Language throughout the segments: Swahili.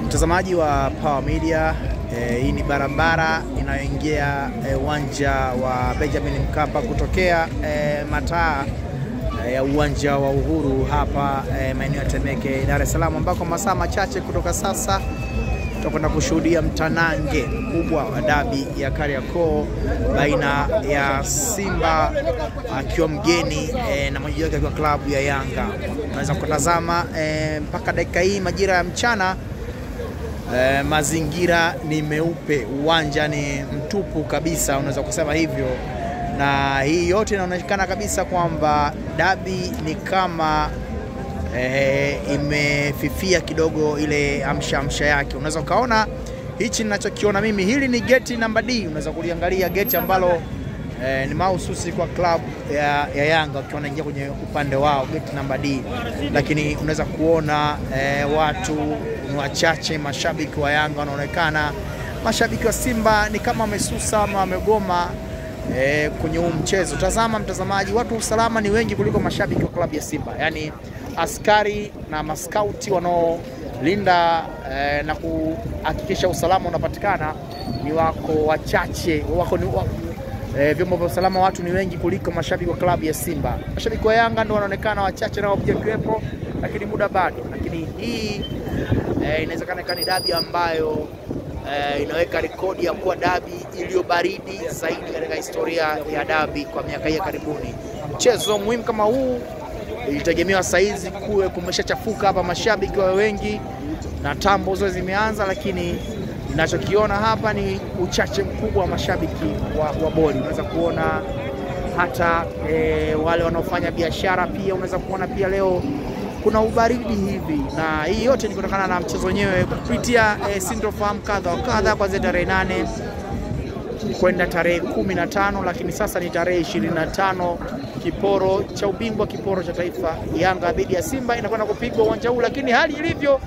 Mtazamaji wa Power Media, hii ni barabara inayoingia uwanja wa Benjamin Mkapa kutokea mataa ya uwanja wa Uhuru hapa maeneo ya Temeke, Dar es Salaam, ambako masaa machache kutoka sasa tutakwenda kushuhudia mtanange mkubwa wa dabi ya Kariakoo baina ya Simba akiwa mgeni na mwenyeji wake akiwa klabu ya Yanga. Unaweza kutazama mpaka dakika hii majira ya mchana, mazingira ni meupe, uwanja ni mtupu kabisa, unaweza kusema hivyo. Na hii yote inaonekana kabisa kwamba dabi ni kama imefifia kidogo ile amsha yake. Unaweza ukaona hichi ninachokiona mimi, hili ni geti namba D. Unaweza kuliangalia geti ambalo ni mahususi kwa club ya Yanga, ukiona ingia kwenye upande wao geti namba D. Lakini unaweza kuona watu ni wachache, mashabiki wa Yanga wanaonekana. Mashabiki wa Simba ni kama wamesusa ama wamegoma kwenye huu mchezo. Tazama mtazamaji, watu wa usalama ni wengi kuliko mashabiki wa klabu ya Simba. Yani askari na maskauti wanaolinda na kuhakikisha usalama unapatikana ni wako wachache. Vyombo vya usalama watu ni wengi kuliko mashabiki wa klabu ya Simba. Mashabiki wa Yanga ndio wanaonekana wachache nao pia kiwepo, lakini muda bado. Lakini hii inawezekana kani dabi ambayo inaweka rekodi ya kuwa dabi iliyo baridi zaidi katika historia ya dabi kwa miaka hii karibuni. Mchezo muhimu kama huu ilitegemewa saizi kuwe kumeshachafuka hapa, mashabiki wa wengi na tambo zote zimeanza, lakini ninachokiona hapa ni uchache mkubwa wa mashabiki wa boli. Unaweza kuona hata wale wanaofanya biashara pia, unaweza kuona pia leo kuna ubaridi hivi, na hii yote ni kutokana na mchezo wenyewe kupitia sintofahamu kadha wa kadha kwa tarehe 8 kwenda tarehe 15, lakini sasa ni tarehe 25, kiporo cha ubingwa, kiporo cha taifa, Yanga dhidi ya Simba inakwenda kupigwa uwanja huu. Lakini hali ilivyo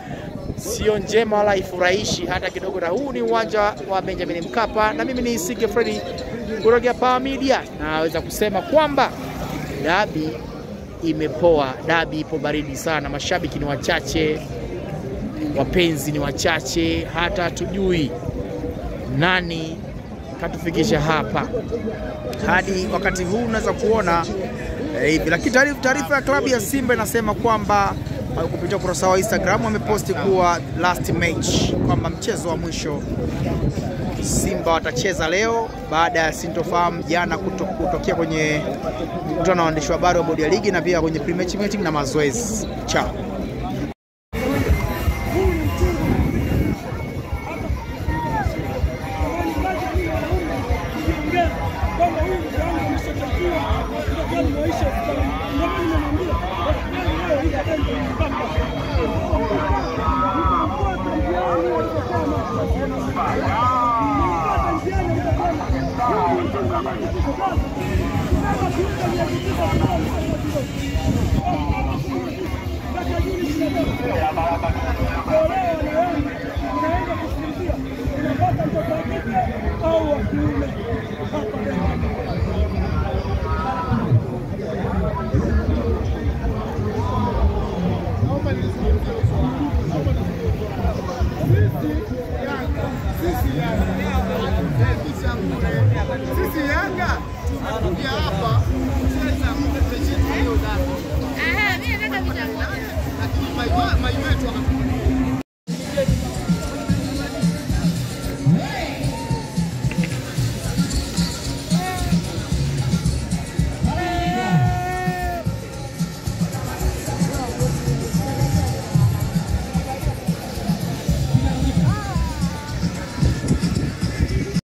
sio njema wala ifurahishi hata kidogo, na huu ni uwanja wa Benjamin Mkapa, na mimi ni Sige Freddy kutoka Power Media. Naweza kusema kwamba dabi imepoa, dabi ipo baridi sana, mashabiki ni wachache, wapenzi ni wachache, hata tujui nani katufikisha hapa hadi wakati huu. Unaweza kuona hivi, lakini taarifa ya klabu ya Simba inasema kwamba kupitia ukurasa wa Instagram wameposti kuwa last match, kwamba mchezo wa mwisho Simba watacheza leo baada ya sintofahamu jana kutokea kwenye mkutano wa waandishi wa habari wa bodi ya ligi na pia kwenye pre-match meeting na mazoezi. Ciao.